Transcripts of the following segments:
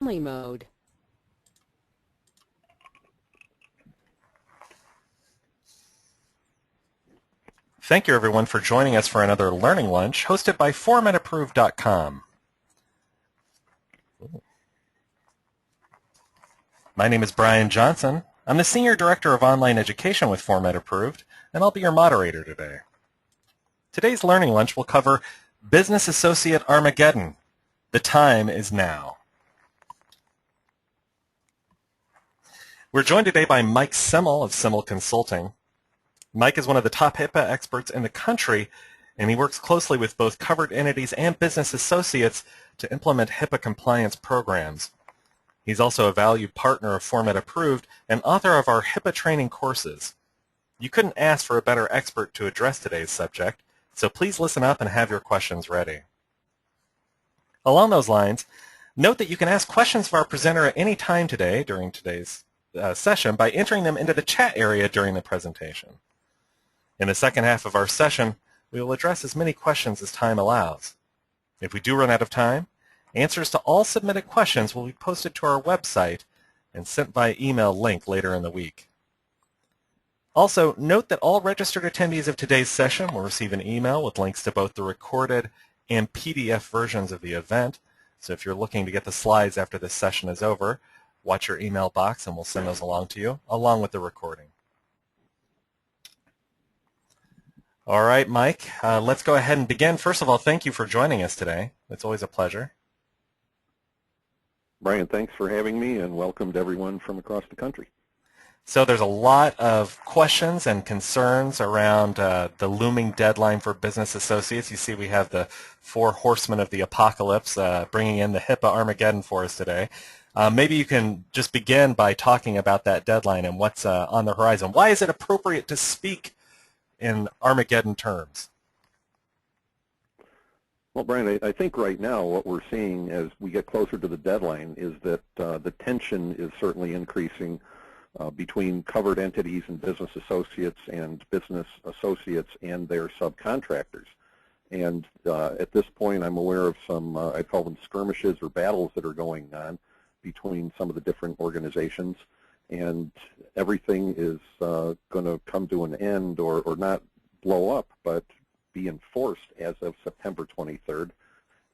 mode. Thank you, everyone, for joining us for another Learning Lunch hosted by FormatApproved.com. My name is Brian Johnson. I'm the Senior Director of Online Education with Format Approved, and I'll be your moderator today. Today's Learning Lunch will cover Business Associate Armageddon. The time is now. We're joined today by Mike Semel of Semel Consulting. Mike is one of the top HIPAA experts in the country, and he works closely with both covered entities and business associates to implement HIPAA compliance programs. He's also a valued partner of Format Approved and author of our HIPAA training courses. You couldn't ask for a better expert to address today's subject, so please listen up and have your questions ready. Along those lines, note that you can ask questions of our presenter at any time today during today's session by entering them into the chat area during the presentation. In the second half of our session, we will address as many questions as time allows. If we do run out of time, answers to all submitted questions will be posted to our website and sent by email link later in the week. Also, note that all registered attendees of today's session will receive an email with links to both the recorded and PDF versions of the event. So if you're looking to get the slides after this session is over, watch your email box and we'll send those along to you, along with the recording. All right, Mike, let's go ahead and begin. First of all, thank you for joining us today. It's always a pleasure. Brian, thanks for having me, and welcome to everyone from across the country. So there's a lot of questions and concerns around the looming deadline for business associates. You see we have the 4 horsemen of the apocalypse bringing in the HIPAA Armageddon for us today. Maybe you can just begin by talking about that deadline and what's on the horizon. Why is it appropriate to speak in Armageddon terms? Well, Brian, I think right now what we're seeing as we get closer to the deadline is that the tension is certainly increasing between covered entities and business associates and their subcontractors. And at this point, I'm aware of some, I call them skirmishes or battles that are going on between some of the different organizations. And everything is going to come to an end or not blow up, but be enforced as of September 23rd.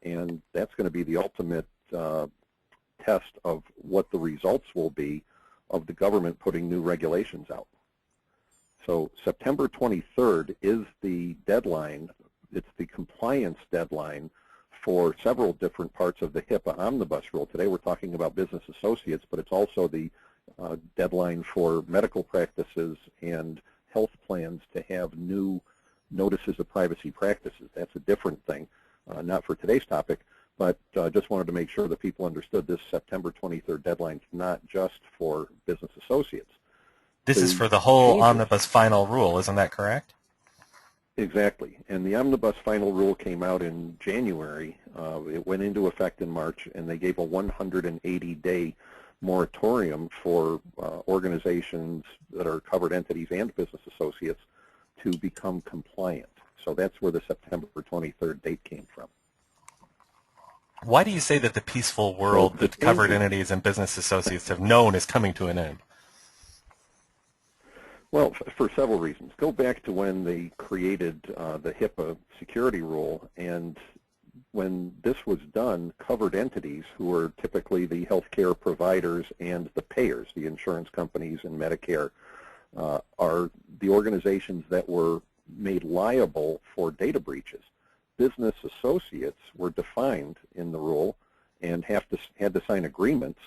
And that's going to be the ultimate test of what the results will be of the government putting new regulations out. So September 23rd is the deadline. It's the compliance deadline for several different parts of the HIPAA omnibus rule. Today we're talking about business associates, but it's also the deadline for medical practices and health plans to have new notices of privacy practices. That's a different thing, not for today's topic, but just wanted to make sure that people understood this September 23rd deadline is not just for business associates. This is for the whole omnibus final rule, isn't that correct? Exactly. And the omnibus final rule came out in January. It went into effect in March, and they gave a 180-day moratorium for organizations that are covered entities and business associates to become compliant. So that's where the September 23rd date came from. Why do you say that the peaceful world that covered entities and business associates have known is coming to an end? Well, for several reasons. Go back to when they created the HIPAA security rule, and when this was done, covered entities, who are typically the healthcare providers and the payers, the insurance companies and Medicare, are the organizations that were made liable for data breaches. Business associates were defined in the rule and had to sign agreements,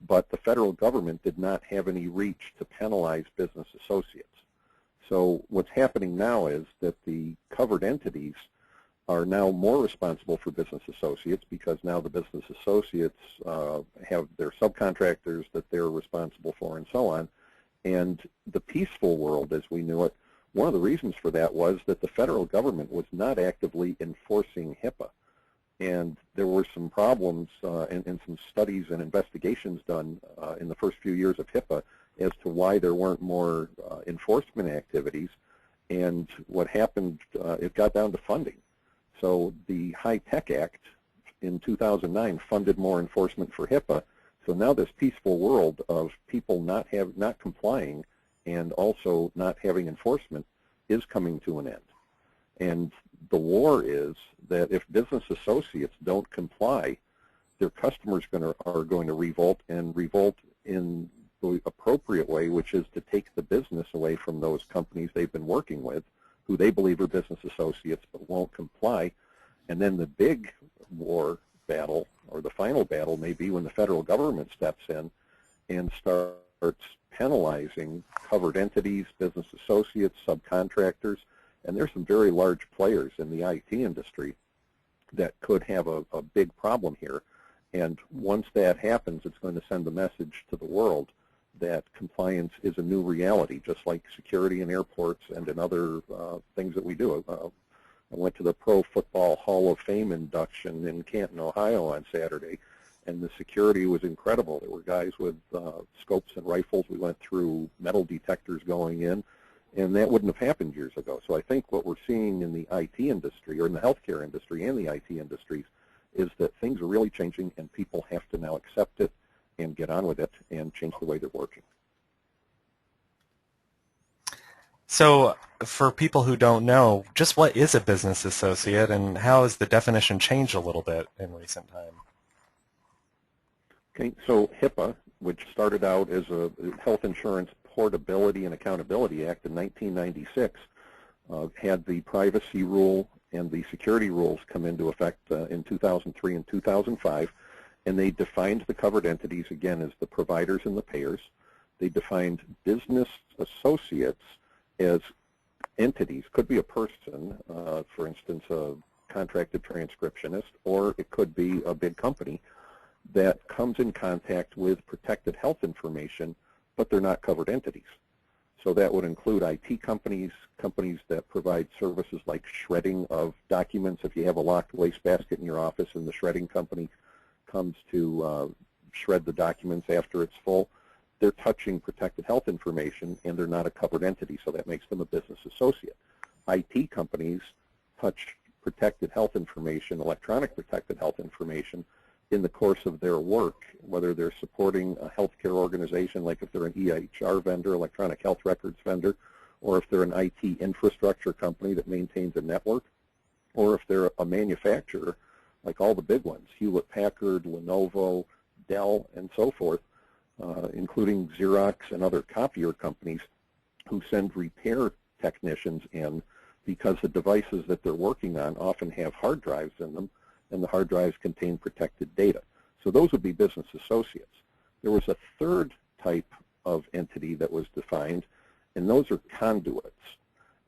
but the federal government did not have any reach to penalize business associates. So what's happening now is that the covered entities are now more responsible for business associates, because now the business associates have their subcontractors that they're responsible for and so on. And the peaceful world as we knew it, one of the reasons for that was that the federal government was not actively enforcing HIPAA. And there were some problems and some studies and investigations done in the first few years of HIPAA as to why there weren't more enforcement activities. And what happened, it got down to funding. So the HITECH Act in 2009 funded more enforcement for HIPAA, So now this peaceful world of people not complying and also not having enforcement is coming to an end. And the war is that if business associates don't comply, their customers are going to revolt, and revolt in the appropriate way, which is to take the business away from those companies they've been working with, who they believe are business associates but won't comply. And then the big war battle, or the final battle, may be when the federal government steps in and starts penalizing covered entities, business associates, subcontractors. And there's some very large players in the IT industry that could have a big problem here. And once that happens, it's going to send a message to the world that compliance is a new reality, just like security in airports and in other things that we do. I went to the Pro Football Hall of Fame induction in Canton, Ohio on Saturday, and the security was incredible. There were guys with scopes and rifles. We went through metal detectors going in, and that wouldn't have happened years ago. So I think what we're seeing in the IT industry, or in the healthcare industry and the IT industries, is that things are really changing, and people have to now accept it and get on with it and change the way they're working. So for people who don't know, just what is a business associate, and how has the definition changed a little bit in recent time? Okay, so HIPAA, which started out as a Health Insurance Portability and Accountability Act in 1996, had the privacy rule and the security rules come into effect in 2003 and 2005, and they defined the covered entities, again, as the providers and the payers. They defined business associates as entities. Could be a person, for instance, a contracted transcriptionist, or it could be a big company that comes in contact with protected health information, but they're not covered entities. So that would include IT companies, companies that provide services like shredding of documents. If you have a locked wastebasket in your office and the shredding company comes to shred the documents after it's full, they're touching protected health information and they're not a covered entity, so that makes them a business associate. IT companies touch protected health information, electronic protected health information, in the course of their work, whether they're supporting a healthcare organization, like if they're an EHR vendor, electronic health records vendor, or if they're an IT infrastructure company that maintains a network, or if they're a manufacturer, like all the big ones, Hewlett-Packard, Lenovo, Dell, and so forth, including Xerox and other copier companies who send repair technicians in because the devices that they're working on often have hard drives in them, and the hard drives contain protected data. So those would be business associates. There was a third type of entity that was defined, and those are conduits.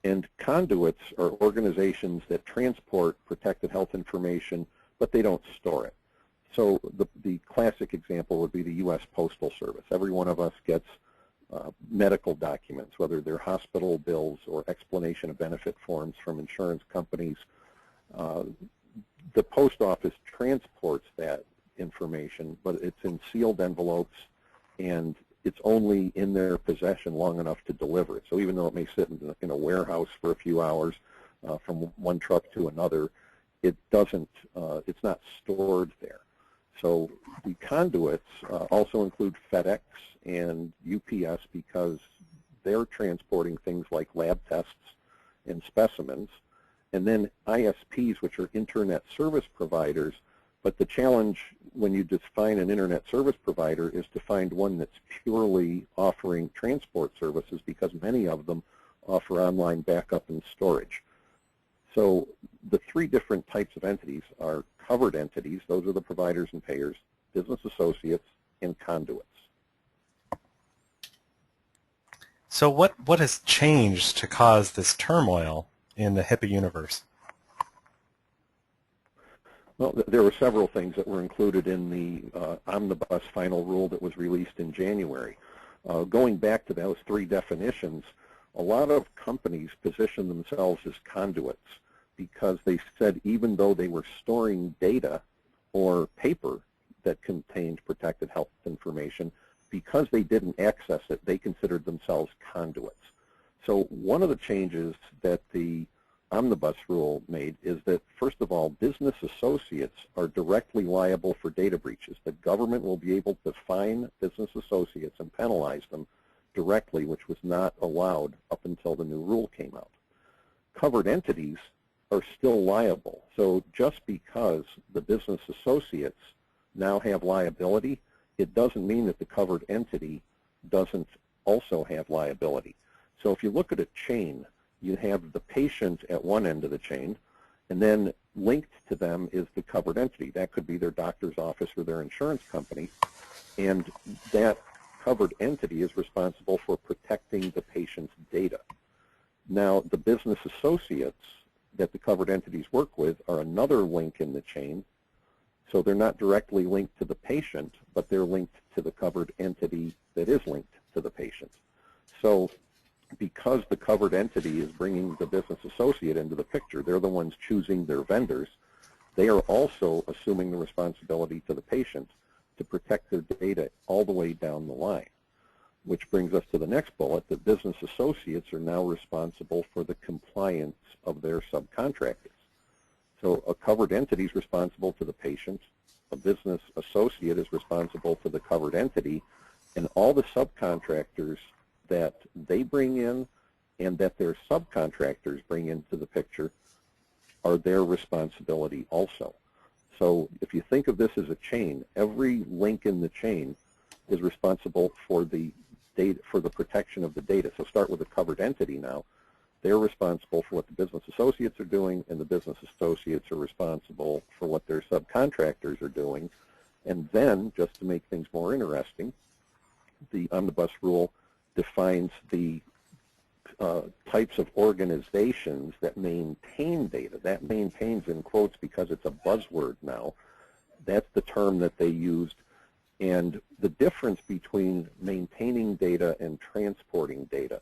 And conduits are organizations that transport protected health information, but they don't store it. So the classic example would be the U.S. Postal Service. Every one of us gets medical documents, whether they're hospital bills or explanation of benefit forms from insurance companies. The post office transports that information, but it's in sealed envelopes, and it's only in their possession long enough to deliver it. So even though it may sit in a warehouse for a few hours from one truck to another, it doesn't, it's not stored there. So the conduits also include FedEx and UPS because they're transporting things like lab tests and specimens. And then ISPs, which are internet service providers, but the challenge when you define an internet service provider is to find one that's purely offering transport services, because many of them offer online backup and storage. So the three different types of entities are covered entities, those are the providers and payers, business associates, and conduits. So what has changed to cause this turmoil in the HIPAA universe? Well, there were several things that were included in the omnibus final rule that was released in January. Going back to those three definitions, a lot of companies position themselves as conduits because they said even though they were storing data or paper that contained protected health information, because they didn't access it, they considered themselves conduits. So one of the changes that the omnibus rule made is that, first of all, business associates are directly liable for data breaches. The government will be able to fine business associates and penalize them directly, which was not allowed up until the new rule came out. Covered entities are still liable. So just because the business associates now have liability, it doesn't mean that the covered entity doesn't also have liability. So if you look at a chain, you have the patient at one end of the chain, and then linked to them is the covered entity. That could be their doctor's office or their insurance company, and that covered entity is responsible for protecting the patient's data. Now, the business associates that the covered entities work with are another link in the chain, so they're not directly linked to the patient, but they're linked to the covered entity that is linked to the patient. So because the covered entity is bringing the business associate into the picture, they're the ones choosing their vendors, they are also assuming the responsibility to the patient to protect their data all the way down the line. Which brings us to the next bullet, that business associates are now responsible for the compliance of their subcontractors. So a covered entity is responsible to the patient, a business associate is responsible to the covered entity, and all the subcontractors that they bring in and that their subcontractors bring into the picture are their responsibility also. So if you think of this as a chain, every link in the chain is responsible for the data, for the protection of the data. So start with a covered entity now. They're responsible for what the business associates are doing, and the business associates are responsible for what their subcontractors are doing. And then, just to make things more interesting, the omnibus rule defines the types of organizations that maintain data. That maintains in quotes because it's a buzzword now. That's the term that they used. And the difference between maintaining data and transporting data,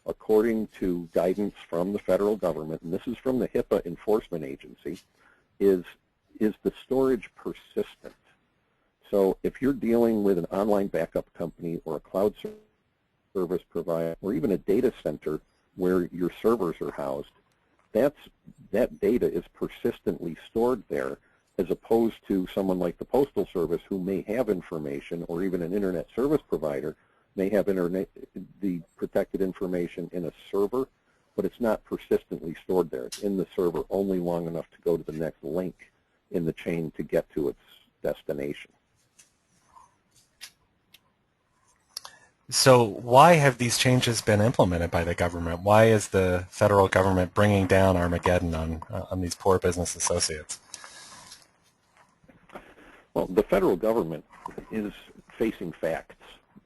according to guidance from the federal government, and this is from the HIPAA Enforcement Agency, is the storage persistent? So if you're dealing with an online backup company or a cloud service provider or even a data center where your servers are housed, that data is persistently stored there, as opposed to someone like the Postal Service who may have information, or even an internet service provider may have the protected information in a server, but it's not persistently stored there. It's in the server only long enough to go to the next link in the chain to get to its destination. So why have these changes been implemented by the government? Why is the federal government bringing down Armageddon on these poor business associates? Well, the federal government is facing facts,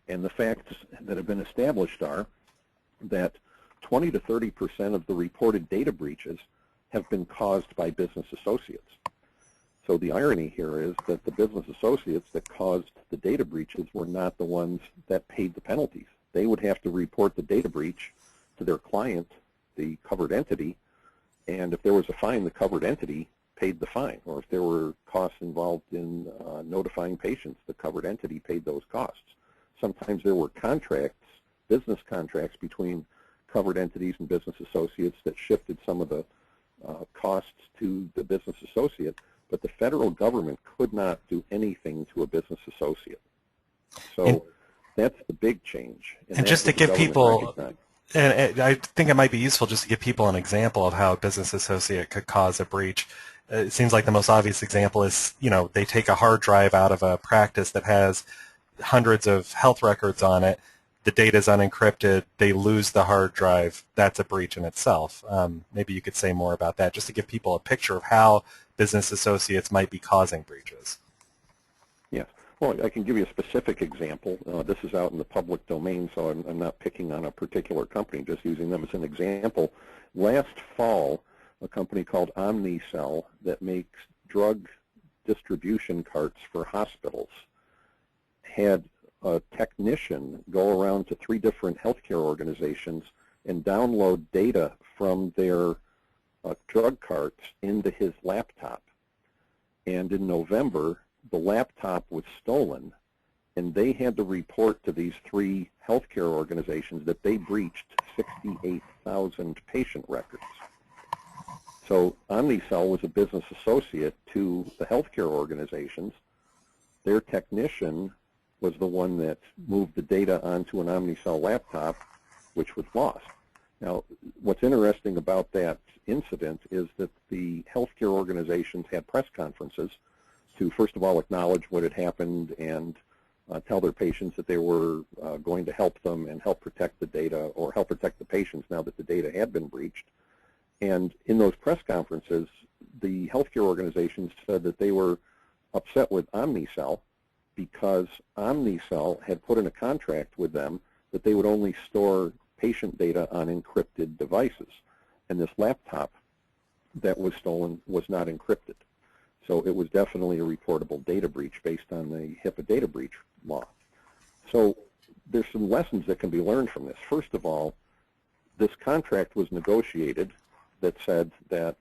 and the facts that have been established are that 20 to 30% of the reported data breaches have been caused by business associates. So the irony here is that the business associates that caused the data breaches were not the ones that paid the penalties. They would have to report the data breach to their client, the covered entity, and if there was a fine, the covered entity paid the fine. Or if there were costs involved in notifying patients, the covered entity paid those costs. Sometimes there were contracts, business contracts between covered entities and business associates that shifted some of the costs to the business associate, but the federal government could not do anything to a business associate. So that's the big change. And just to give people, and I think it might be useful just to give people an example of how a business associate could cause a breach. It seems like the most obvious example is, they take a hard drive out of a practice that has hundreds of health records on it. The data is unencrypted. They lose the hard drive. That's a breach in itself. Maybe you could say more about that, just to give people a picture of how business associates might be causing breaches. Yes. Well, I can give you a specific example. This is out in the public domain, so I'm not picking on a particular company, just using them as an example. Last fall, a company called Omnicell that makes drug distribution carts for hospitals had a technician go around to 3 different healthcare organizations and download data from their drug carts into his laptop. And in November, the laptop was stolen, and they had to report to these 3 healthcare organizations that they breached 68,000 patient records. So Omnicell was a business associate to the healthcare organizations. Their technician was the one that moved the data onto an Omnicell laptop, which was lost. Now, what's interesting about that incident is that the healthcare organizations had press conferences to, first of all, acknowledge what had happened and tell their patients that they were going to help them and help protect the data, or help protect the patients now that the data had been breached. And in those press conferences, the healthcare organizations said that they were upset with Omnicell because Omnicell had put in a contract with them that they would only store patient data on encrypted devices. And this laptop that was stolen was not encrypted. So it was definitely a reportable data breach based on the HIPAA data breach law. So there's some lessons that can be learned from this. First of all, this contract was negotiated that said that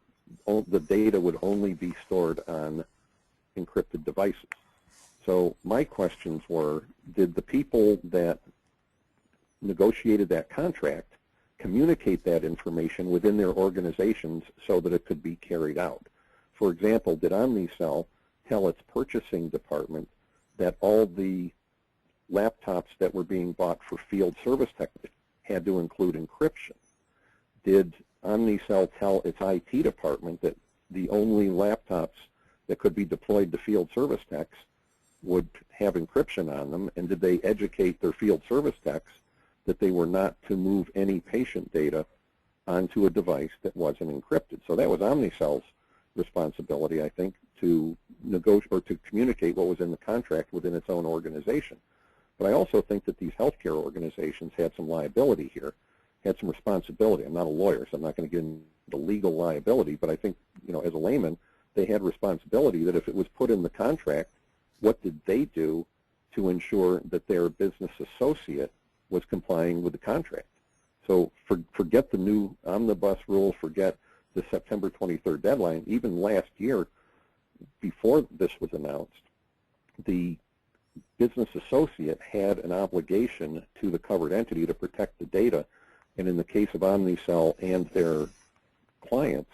the data would only be stored on encrypted devices. So my questions were, did the people that negotiated that contract communicate that information within their organizations so that it could be carried out? For example, did Omnicell tell its purchasing department that all the laptops that were being bought for field service technicians had to include encryption? Did Omnicell tell its IT department that the only laptops that could be deployed to field service techs would have encryption on them? And did they educate their field service techs that they were not to move any patient data onto a device that wasn't encrypted? So that was Omnicell's responsibility, I think, to negotiate or to communicate what was in the contract within its own organization. But I also think that these healthcare organizations had some liability here, had some responsibility. I'm not a lawyer, so I'm not going to get into legal liability, but I think, as a layman, they had responsibility that if it was put in the contract, what did they do to ensure that their business associate was complying with the contract? So forget the new omnibus rule, forget the September 23rd deadline. Even last year, before this was announced, the business associate had an obligation to the covered entity to protect the data. And in the case of Omnicell and their clients,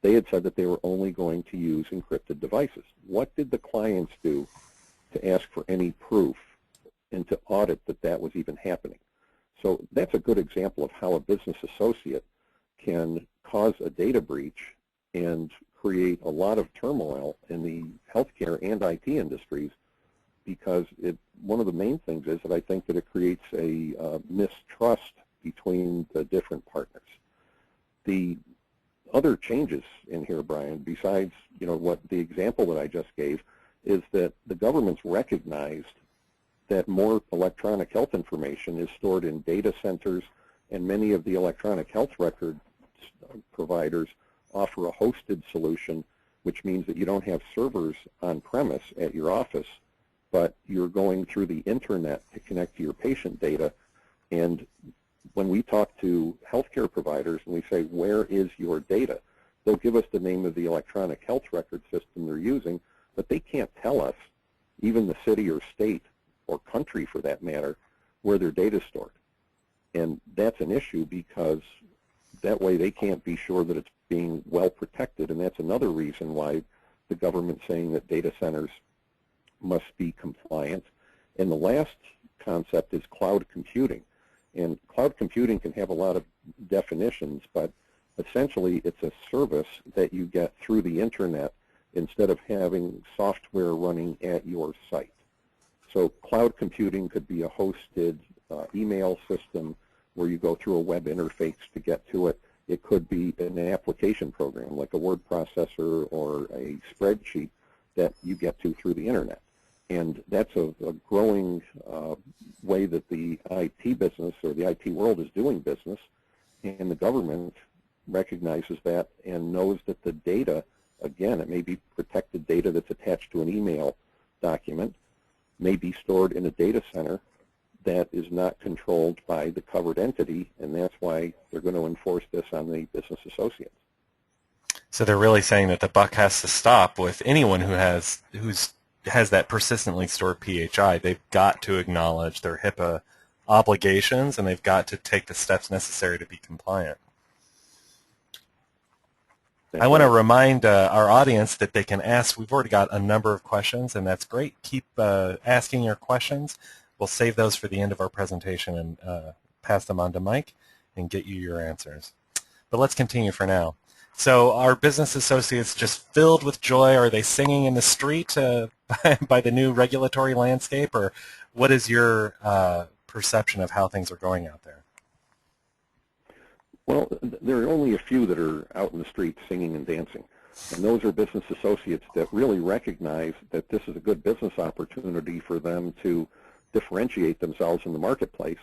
they had said that they were only going to use encrypted devices. What did the clients do to ask for any proof and to audit that that was even happening? So that's a good example of how a business associate can cause a data breach and create a lot of turmoil in the healthcare and IT industries, because one of the main things is that I think that it creates a mistrust between the different partners. The other changes in here, Brian, besides what the example that I just gave, is that the government's recognized that more electronic health information is stored in data centers, and many of the electronic health record providers offer a hosted solution, which means that you don't have servers on premise at your office, but you're going through the internet to connect to your patient data. And when we talk to healthcare providers and we say, where is your data? They'll give us the name of the electronic health record system they're using, but they can't tell us, even the city or state or country for that matter, where their data is stored. And that's an issue, because that way they can't be sure that it's being well protected, and that's another reason why the government's saying that data centers must be compliant. And the last concept is cloud computing. And cloud computing can have a lot of definitions, but essentially it's a service that you get through the internet instead of having software running at your site. So cloud computing could be a hosted email system where you go through a web interface to get to it. It could be an application program like a word processor or a spreadsheet that you get to through the internet. And that's a growing way that the IT business or the IT world is doing business, and the government recognizes that and knows that the data, again, it may be protected data that's attached to an email document, may be stored in a data center that is not controlled by the covered entity, and that's why they're going to enforce this on the business associates. So they're really saying that the buck has to stop with anyone who has that persistently stored PHI. They've got to acknowledge their HIPAA obligations, and they've got to take the steps necessary to be compliant. I want to remind our audience that they can ask. We've already got a number of questions, and that's great. Keep asking your questions. We'll save those for the end of our presentation and pass them on to Mike and get you your answers. But let's continue for now. So are business associates just filled with joy? Are they singing in the street by the new regulatory landscape? Or what is your perception of how things are going out there? Well, there are only a few that are out in the street singing and dancing. And those are business associates that really recognize that this is a good business opportunity for them to differentiate themselves in the marketplace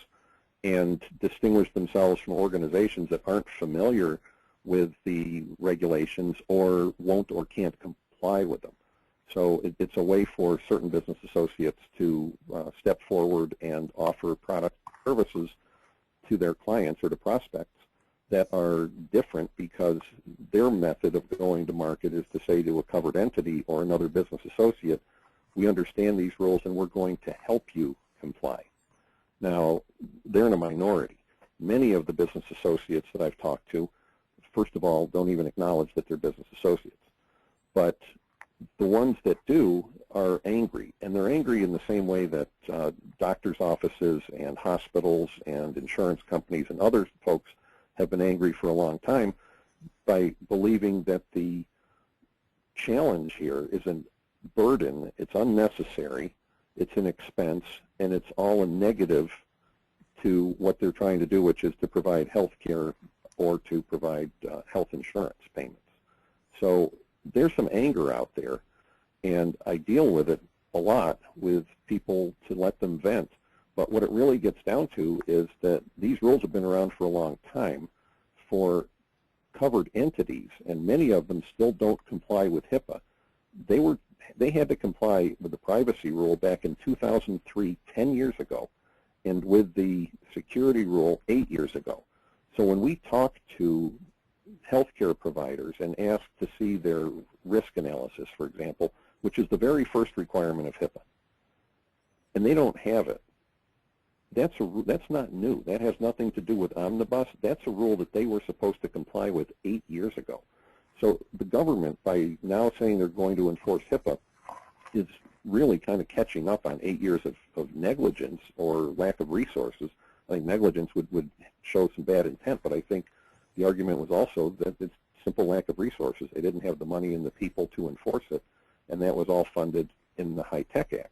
and distinguish themselves from organizations that aren't familiar with the regulations or won't or can't comply with them. So it's a way for certain business associates to step forward and offer product services to their clients or to prospects that are different because their method of going to market is to say to a covered entity or another business associate, we understand these rules and we're going to help you comply. Now, they're in a minority. Many of the business associates that I've talked to, first of all, don't even acknowledge that they're business associates. But the ones that do are angry, and they're angry in the same way that doctors' offices and hospitals and insurance companies and other folks have been angry for a long time by believing that the challenge here is a burden, it's unnecessary, it's an expense, and it's all a negative to what they're trying to do, which is to provide health care or to provide health insurance payments. So there's some anger out there, and I deal with it a lot with people to let them vent. But what it really gets down to is that these rules have been around for a long time for covered entities, and many of them still don't comply with HIPAA. They had to comply with the privacy rule back in 2003, 10 years ago, and with the security rule 8 years ago. So when we talk to healthcare providers and ask to see their risk analysis, for example, which is the very first requirement of HIPAA, and they don't have it, that's not new. That has nothing to do with omnibus. That's a rule that they were supposed to comply with 8 years ago. So the government, by now saying they're going to enforce HIPAA, is really kind of catching up on 8 years of negligence or lack of resources. I think negligence would show some bad intent, but I think the argument was also that it's simple lack of resources. They didn't have the money and the people to enforce it, and that was all funded in the HITECH Act.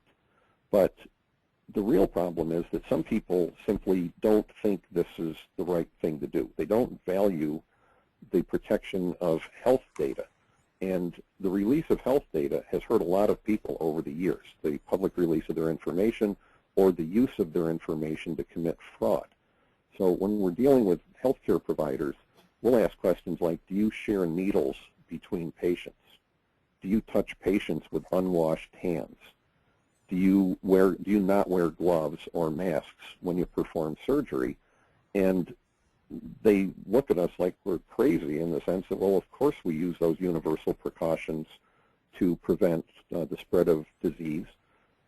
But the real problem is that some people simply don't think this is the right thing to do. They don't value the protection of health data. And the release of health data has hurt a lot of people over the years, the public release of their information or the use of their information to commit fraud. So when we're dealing with healthcare providers, we'll ask questions like, do you share needles between patients? Do you touch patients with unwashed hands? Do you not wear gloves or masks when you perform surgery? And they look at us like we're crazy in the sense that, well, of course we use those universal precautions to prevent the spread of disease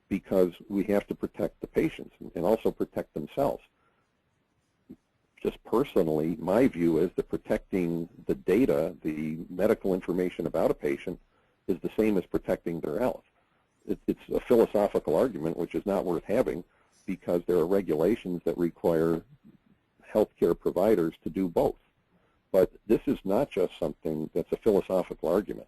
because we have to protect the patients and also protect themselves. Just personally, my view is that protecting the data, the medical information about a patient, is the same as protecting their health. It's a philosophical argument which is not worth having because there are regulations that require healthcare providers to do both. But this is not just something that's a philosophical argument.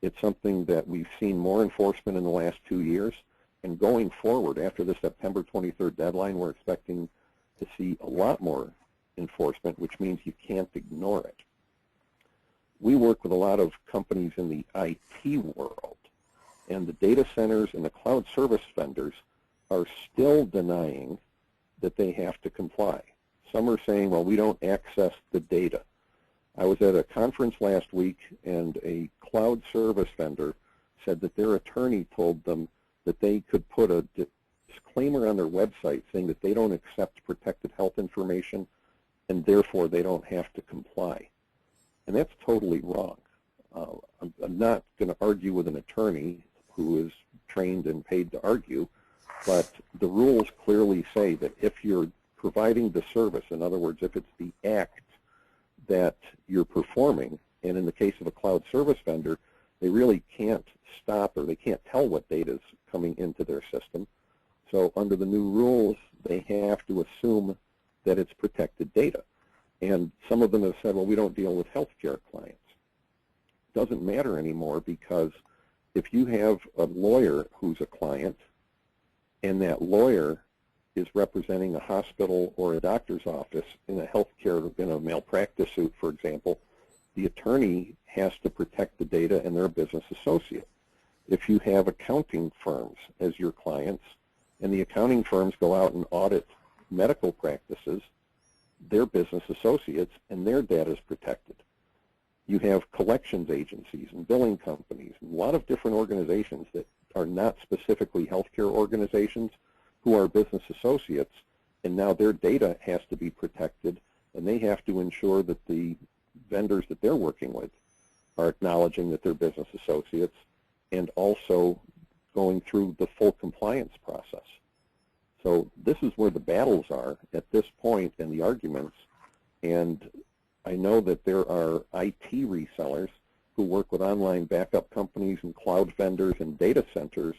It's something that we've seen more enforcement in the last 2 years, and going forward after the September 23rd deadline, we're expecting to see a lot more enforcement, which means you can't ignore it. We work with a lot of companies in the IT world, and the data centers and the cloud service vendors are still denying that they have to comply. Some are saying, well, we don't access the data. I was at a conference last week, and a cloud service vendor said that their attorney told them that they could put a disclaimer on their website saying that they don't accept protected health information, and therefore they don't have to comply. And that's totally wrong. I'm not going to argue with an attorney who is trained and paid to argue, but the rules clearly say that if you're providing the service, in other words, if it's the act that you're performing And in the case of a cloud service vendor, they really can't stop, or they can't tell what data is coming into their system. So under the new rules, they have to assume that it's protected data. And some of them have said, well, we don't deal with healthcare clients. It doesn't matter anymore, because if you have a lawyer who's a client, and that lawyer is representing a hospital or a doctor's office in a healthcare, in a malpractice suit, for example, the attorney has to protect the data, and they're a business associate. If you have accounting firms as your clients, and the accounting firms go out and audit medical practices, they're business associates, and their data is protected. You have collections agencies and billing companies, and a lot of different organizations that are not specifically healthcare organizations who are business associates, and now their data has to be protected, and they have to ensure that the vendors that they're working with are acknowledging that they're business associates, and also going through the full compliance process. So this is where the battles are at this point, and the arguments. And I know that there are IT resellers who work with online backup companies and cloud vendors and data centers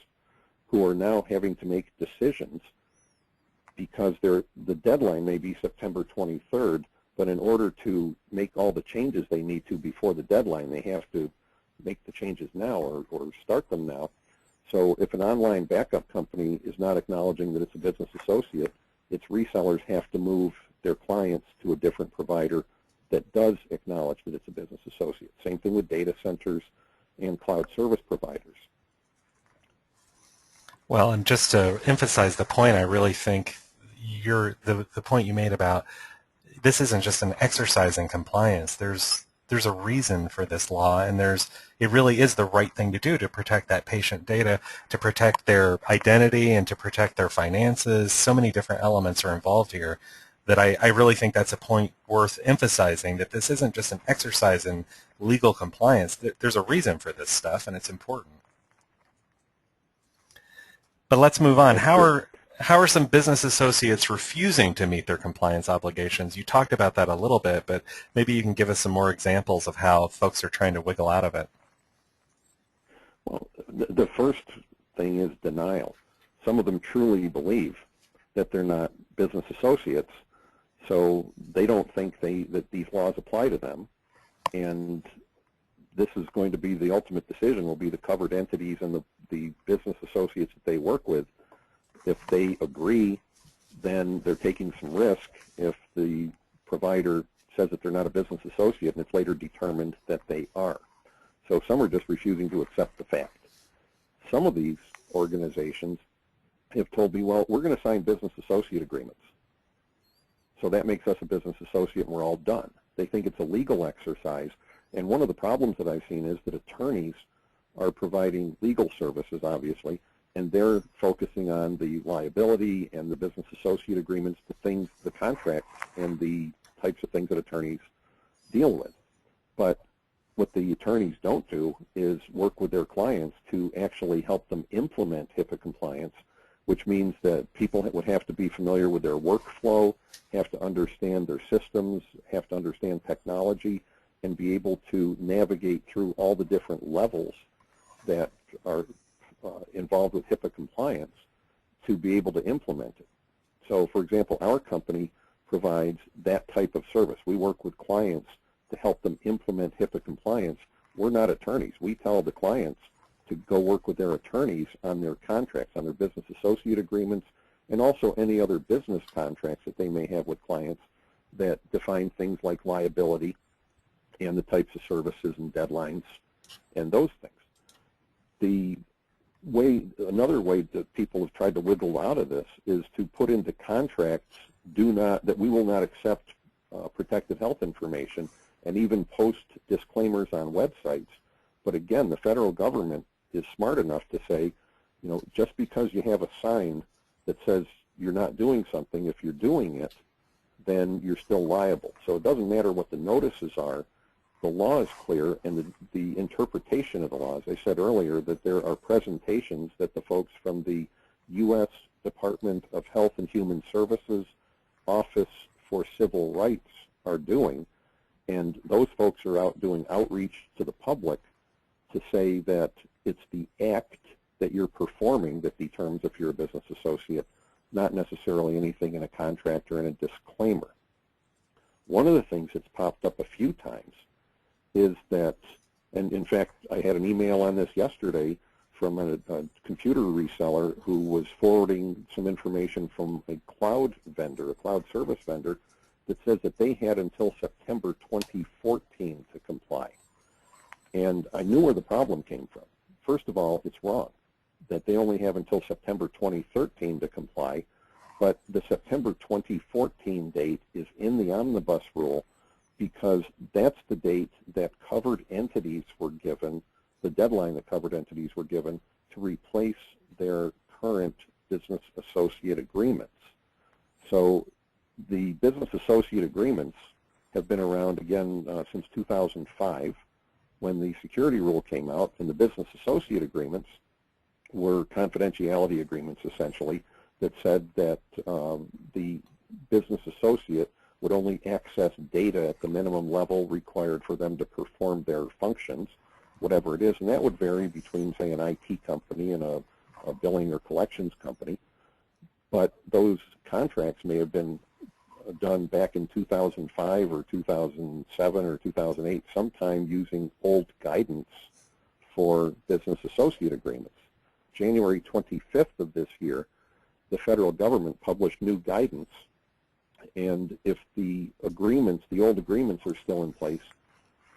who are now having to make decisions, because the deadline may be September 23rd, but in order to make all the changes they need to before the deadline, they have to make the changes now, or start them now. So if an online backup company is not acknowledging that it's a business associate, its resellers have to move their clients to a different provider that does acknowledge that it's a business associate. Same thing with data centers and cloud service providers. Well, and just to emphasize the point, I really think the point you made about this isn't just an exercise in compliance. There's a reason for this law, and it really is the right thing to do to protect that patient data, to protect their identity, and to protect their finances. So many different elements are involved here that I really think that's a point worth emphasizing, that this isn't just an exercise in legal compliance. There's a reason for this stuff, and it's important. But let's move on. How are some business associates refusing to meet their compliance obligations? You talked about that a little bit, but maybe you can give us some more examples of how folks are trying to wiggle out of it. Well, the first thing is denial. Some of them truly believe that they're not business associates, so they don't think that these laws apply to them, and this is going to be the ultimate decision, will be the covered entities and the business associates that they work with. If they agree, then they're taking some risk. If the provider says that they're not a business associate and it's later determined that they are. So some are just refusing to accept the fact. Some of these organizations have told me, well, we're going to sign business associate agreements. So that makes us a business associate and we're all done. They think it's a legal exercise. And one of the problems that I've seen is that attorneys are providing legal services, obviously, and they're focusing on the liability and the business associate agreements, the contracts, and the types of things that attorneys deal with. But what the attorneys don't do is work with their clients to actually help them implement HIPAA compliance, which means that people would have to be familiar with their workflow, have to understand their systems, have to understand technology, and be able to navigate through all the different levels that are involved with HIPAA compliance to be able to implement it. So, for example, our company provides that type of service. We work with clients to help them implement HIPAA compliance. We're not attorneys. We tell the clients to go work with their attorneys on their contracts, on their business associate agreements, and also any other business contracts that they may have with clients that define things like liability and the types of services and deadlines and those things. Another way that people have tried to wiggle out of this is to put into contracts that we will not accept protected health information, and even post disclaimers on websites. But again, the federal government is smart enough to say, just because you have a sign that says you're not doing something, if you're doing it, then you're still liable. So it doesn't matter what the notices are. The law is clear, and the interpretation of the law, as I said earlier, that there are presentations that the folks from the U.S. Department of Health and Human Services Office for Civil Rights are doing, And those folks are out doing outreach to the public to say that it's the act that you're performing that determines if you're a business associate, not necessarily anything in a contract or in a disclaimer. One of the things that's popped up a few times is that, and in fact, I had an email on this yesterday from a computer reseller who was forwarding some information from a cloud vendor, a cloud service vendor, that says that they had until September 2014 to comply. And I knew where the problem came from. First of all, it's wrong that they only have until September 2013 to comply, but the September 2014 date is in the omnibus rule because that's the date that covered entities were given, the deadline that covered entities were given to replace their current business associate agreements. So the business associate agreements have been around again since 2005 when the security rule came out, and the business associate agreements were confidentiality agreements essentially that said that the business associate would only access data at the minimum level required for them to perform their functions, whatever it is, and that would vary between, say, an IT company and a billing or collections company. But those contracts may have been done back in 2005 or 2007 or 2008, sometime using old guidance for business associate agreements. January 25th of this year, the federal government published new guidance, and if the agreements, the old agreements are still in place,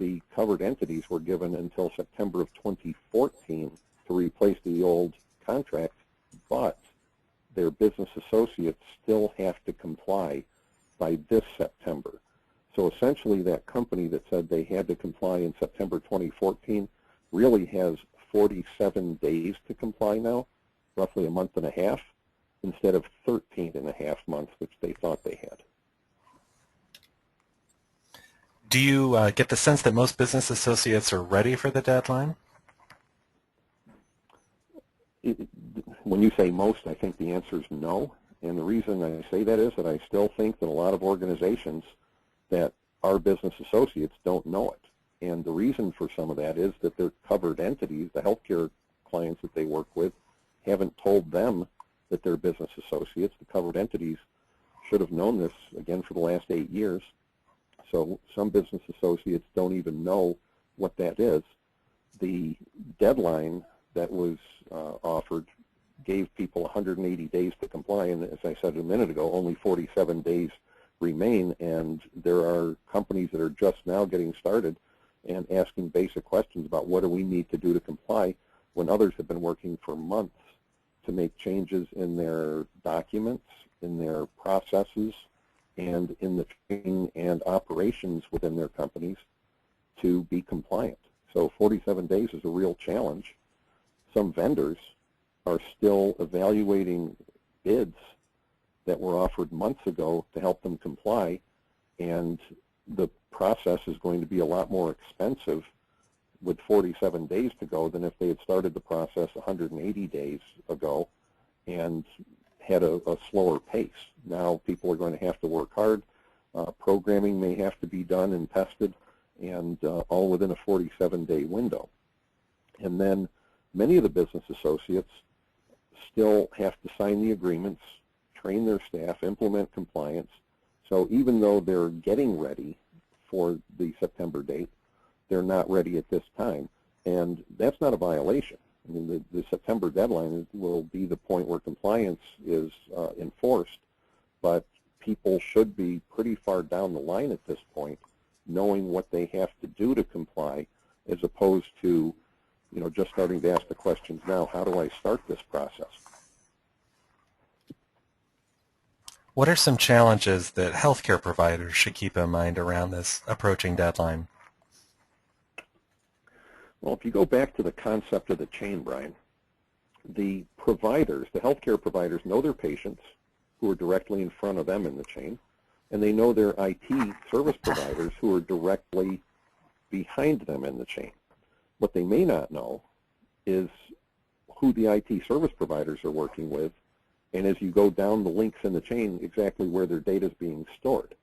the covered entities were given until September of 2014 to replace the old contract, but their business associates still have to comply by this September. So essentially that company that said they had to comply in September 2014 really has 47 days to comply now, roughly a month and a half, instead of 13 and a half months, which they thought they had. Do you get the sense that most business associates are ready for the deadline? When you say most, I think the answer is no. And the reason I say that is that I still think that a lot of organizations that are business associates don't know it. And the reason for some of that is that their covered entities, the healthcare clients that they work with, haven't told them that they're business associates. The covered entities should have known this, again, for the last 8 years. So some business associates don't even know what that is. The deadline that was offered gave people 180 days to comply, and as I said a minute ago, only 47 days remain, and there are companies that are just now getting started and asking basic questions about what do we need to do to comply when others have been working for months to make changes in their documents, in their processes, and in the training and operations within their companies to be compliant. So 47 days is a real challenge. Some vendors are still evaluating bids that were offered months ago to help them comply, and the process is going to be a lot more expensive with 47 days to go than if they had started the process 180 days ago and had a slower pace. Now people are going to have to work hard. Programming may have to be done and tested, and all within a 47-day window. And then many of the business associates still have to sign the agreements, train their staff, implement compliance. So even though they're getting ready for the September date, they're not ready at this time. And that's not a violation. I mean, the September deadline will be the point where compliance is enforced, but people should be pretty far down the line at this point, knowing what they have to do to comply, as opposed to, you know, just starting to ask the questions now, how do I start this process? What are some challenges that healthcare providers should keep in mind around this approaching deadline? Well, if you go back to the concept of the chain, Brian, the providers, the healthcare providers, know their patients who are directly in front of them in the chain, and they know their IT service providers who are directly behind them in the chain. What they may not know is who the IT service providers are working with, and as you go down the links in the chain, exactly where their data is being stored.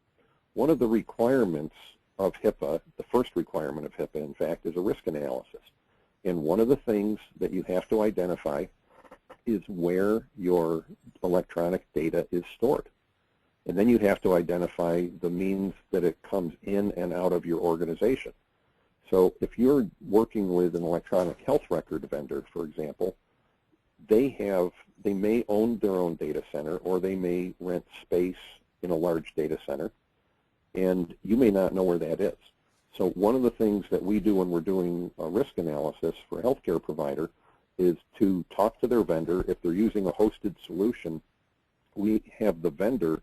One of the requirements of HIPAA, the first requirement of HIPAA, in fact, is a risk analysis. And one of the things that you have to identify is where your electronic data is stored. And then you have to identify the means that it comes in and out of your organization. So if you're working with an electronic health record vendor, for example, they may own their own data center, or they may rent space in a large data center, and you may not know where that is. So one of the things that we do when we're doing a risk analysis for a healthcare provider is to talk to their vendor. If they're using a hosted solution, we have the vendor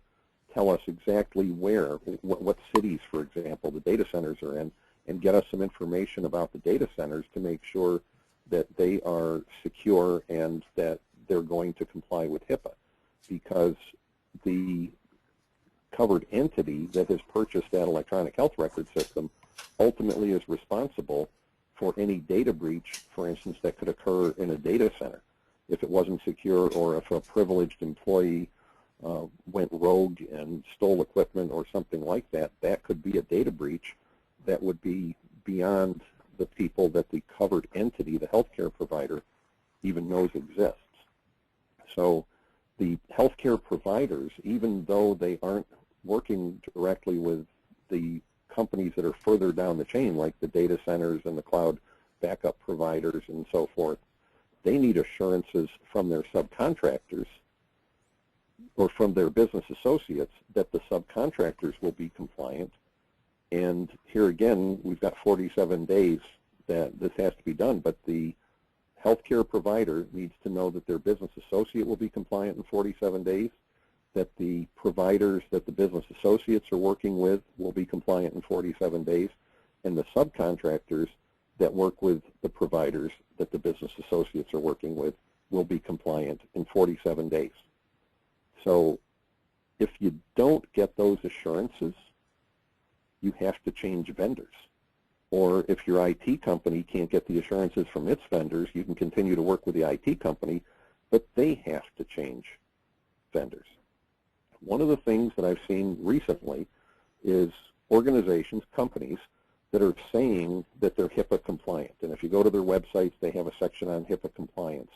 tell us exactly where, what cities, for example, the data centers are in, and get us some information about the data centers to make sure that they are secure and that they're going to comply with HIPAA, because the covered entity that has purchased that electronic health record system ultimately is responsible for any data breach, for instance, that could occur in a data center. If it wasn't secure, or if a privileged employee went rogue and stole equipment or something like that, that could be a data breach that would be beyond the people that the covered entity, the healthcare provider, even knows exists. So the healthcare providers, even though they aren't working directly with the companies that are further down the chain, like the data centers and the cloud backup providers and so forth, they need assurances from their subcontractors or from their business associates that the subcontractors will be compliant. And here again, we've got 47 days that this has to be done, but the healthcare provider needs to know that their business associate will be compliant in 47 days, that the providers that the business associates are working with will be compliant in 47 days, and the subcontractors that work with the providers that the business associates are working with will be compliant in 47 days. So if you don't get those assurances, you have to change vendors. Or if your IT company can't get the assurances from its vendors, you can continue to work with the IT company, but they have to change vendors. One of the things that I've seen recently is organizations, companies, that are saying that they're HIPAA compliant. And if you go to their websites, they have a section on HIPAA compliance.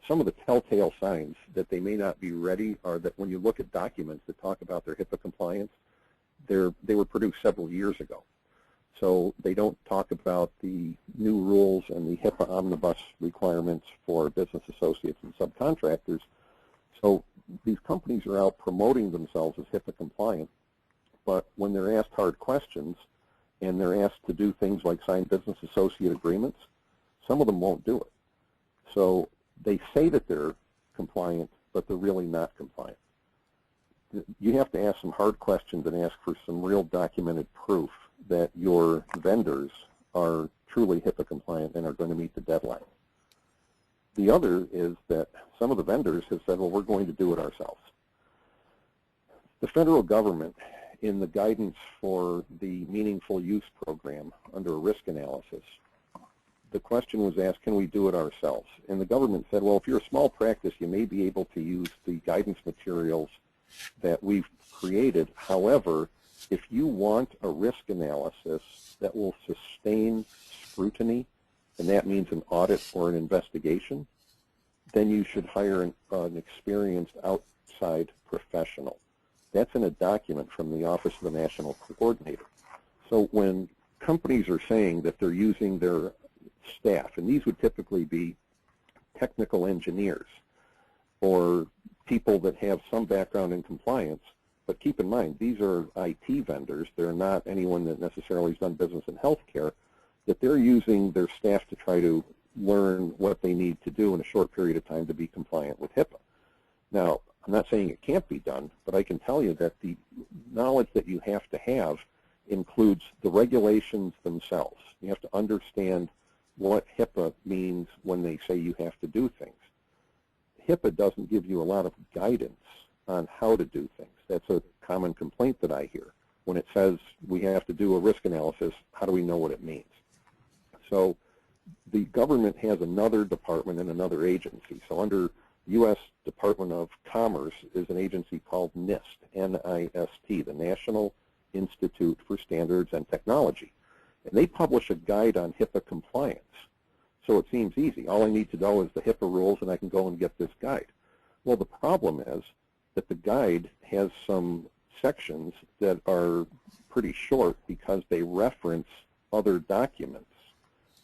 Some of the telltale signs that they may not be ready are that when you look at documents that talk about their HIPAA compliance, they were produced several years ago. So they don't talk about the new rules and the HIPAA omnibus requirements for business associates and subcontractors. So these companies are out promoting themselves as HIPAA compliant, but when they're asked hard questions and they're asked to do things like sign business associate agreements, some of them won't do it. So they say that they're compliant, but they're really not compliant. You have to ask some hard questions and ask for some real documented proof that your vendors are truly HIPAA compliant and are going to meet the deadline. The other is that some of the vendors have said, well, we're going to do it ourselves. The federal government, in the guidance for the meaningful use program under a risk analysis, the question was asked, can we do it ourselves? And the government said, well, if you're a small practice, you may be able to use the guidance materials that we've created. However, if you want a risk analysis that will sustain scrutiny, and that means an audit or an investigation, then you should hire an experienced outside professional. That's in a document from the Office of the National Coordinator. So when companies are saying that they're using their staff, and these would typically be technical engineers or people that have some background in compliance, but keep in mind, these are IT vendors. They're not anyone that necessarily has done business in healthcare, that they're using their staff to try to learn what they need to do in a short period of time to be compliant with HIPAA. Now, I'm not saying it can't be done, but I can tell you that the knowledge that you have to have includes the regulations themselves. You have to understand what HIPAA means when they say you have to do things. HIPAA doesn't give you a lot of guidance on how to do things. That's a common complaint that I hear. When it says we have to do a risk analysis, how do we know what it means? So the government has another department and another agency. So under U.S. Department of Commerce is an agency called NIST, N-I-S-T, the National Institute for Standards and Technology. And they publish a guide on HIPAA compliance. So it seems easy. All I need to know is the HIPAA rules, and I can go and get this guide. Well, the problem is that the guide has some sections that are pretty short because they reference other documents.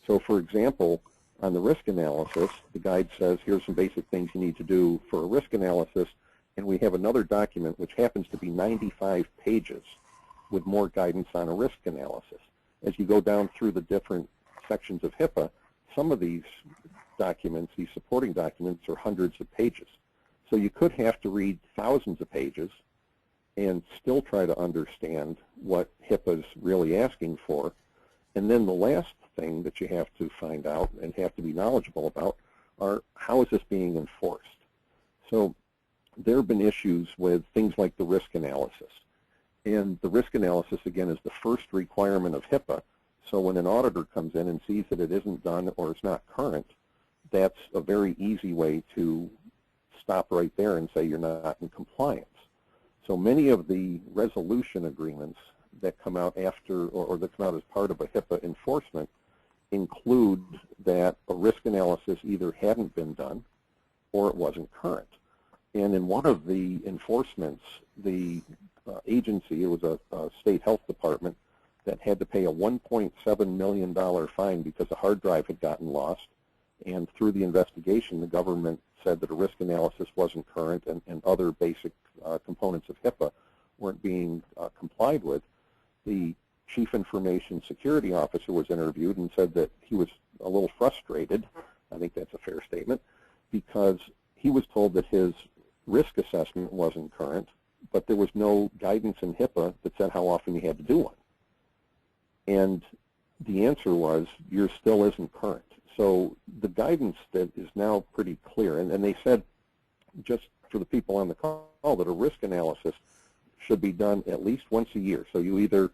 So, for example, on the risk analysis, the guide says, here's some basic things you need to do for a risk analysis, and we have another document which happens to be 95 pages with more guidance on a risk analysis. As you go down through the different sections of HIPAA, some of these documents, these supporting documents, are hundreds of pages. So you could have to read thousands of pages and still try to understand what HIPAA is really asking for. And then the last thing that you have to find out and have to be knowledgeable about are, how is this being enforced? So there have been issues with things like the risk analysis. And the risk analysis, again, is the first requirement of HIPAA. So when an auditor comes in and sees that it isn't done or it's not current, that's a very easy way to stop right there and say you're not in compliance. So many of the resolution agreements that come out after or that come out as part of a HIPAA enforcement include that a risk analysis either hadn't been done or it wasn't current. And in one of the enforcements, the agency, it was a state health department, that had to pay a $1.7 million fine because a hard drive had gotten lost. And through the investigation, the government said that a risk analysis wasn't current and other basic components of HIPAA weren't being complied with. The chief information security officer was interviewed and said that he was a little frustrated, I think that's a fair statement, because he was told that his risk assessment wasn't current, but there was no guidance in HIPAA that said how often you had to do one. And the answer was, yours still isn't current. So the guidance that is now pretty clear, and they said, just for the people on the call, that a risk analysis should be done at least once a year. So you either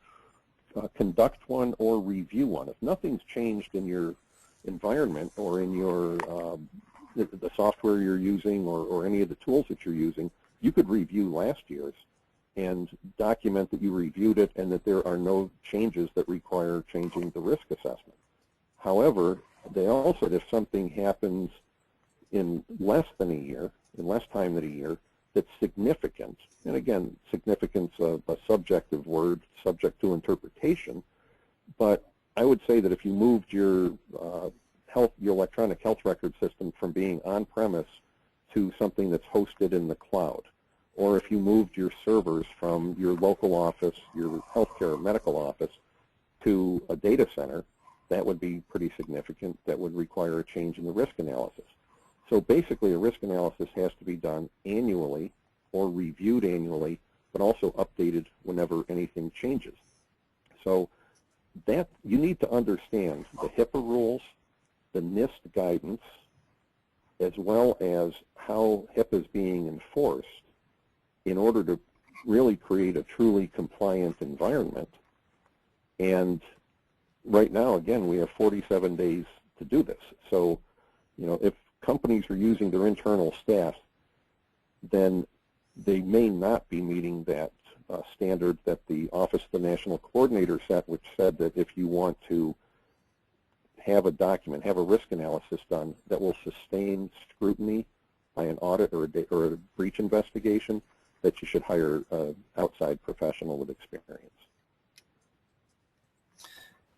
conduct one or review one. If nothing's changed in your environment or in your the software you're using or any of the tools that you're using, you could review last year's and document that you reviewed it and that there are no changes that require changing the risk assessment. However, they also said if something happens in less than a year, in less time than a year, that's significant, and again, significance of a subjective word, subject to interpretation, but I would say that if you moved your your electronic health record system from being on-premise to something that's hosted in the cloud, or if you moved your servers from your local office, your healthcare medical office, to a data center, that would be pretty significant. That would require a change in the risk analysis. So basically, a risk analysis has to be done annually or reviewed annually, but also updated whenever anything changes. So that you need to understand the HIPAA rules, the NIST guidance, as well as how HIPAA is being enforced in order to really create a truly compliant environment. And right now, again, we have 47 days to do this. So, you know, if companies are using their internal staff, then they may not be meeting that standard that the Office of the National Coordinator set, which said that if you want to have a document, have a risk analysis done that will sustain scrutiny by an audit or a breach investigation, that you should hire an outside professional with experience.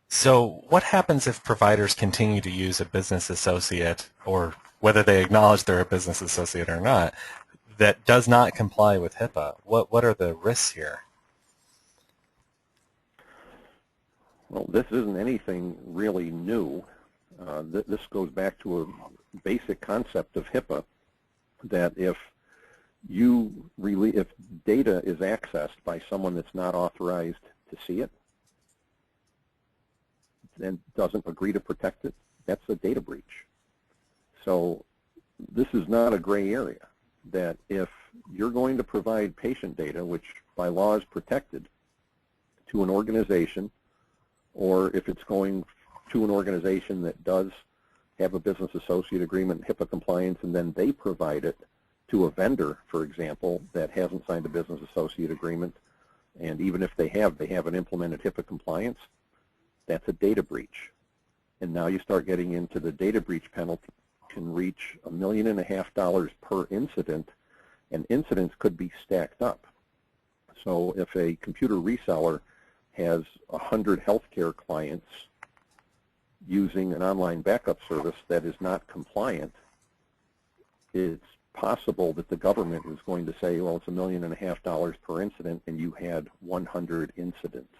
So what happens if providers continue to use a business associate, or whether they acknowledge they're a business associate or not, that does not comply with HIPAA? What are the risks here? Well, this isn't anything really new. This goes back to a basic concept of HIPAA, that if data is accessed by someone that's not authorized to see it and doesn't agree to protect it, that's a data breach. So this is not a gray area, that if you're going to provide patient data, which by law is protected, to an organization, or if it's going to an organization that does have a business associate agreement, HIPAA compliance, and then they provide it to a vendor, for example, that hasn't signed a business associate agreement, And even if they haven't implemented HIPAA compliance, that's a data breach. And now you start getting into the data breach penalty can reach $1.5 million per incident, and incidents could be stacked up. So if a computer reseller has 100 healthcare clients using an online backup service that is not compliant, it's possible that the government is going to say, well, it's $1.5 million per incident, and you had 100 incidents.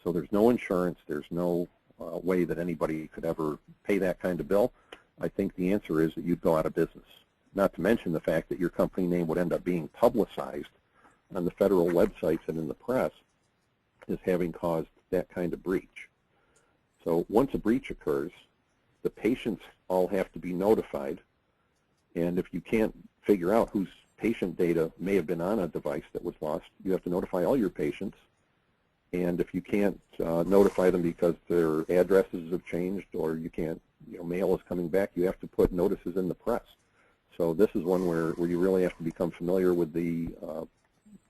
So there's no insurance, there's no way that anybody could ever pay that kind of bill. I think the answer is that you'd go out of business. Not to mention the fact that your company name would end up being publicized on the federal websites and in the press as having caused that kind of breach. So once a breach occurs, the patients all have to be notified, and if you can't figure out whose patient data may have been on a device that was lost, you have to notify all your patients. And if you can't notify them because their addresses have changed or you can't, mail is coming back, you have to put notices in the press. So this is one where you really have to become familiar with the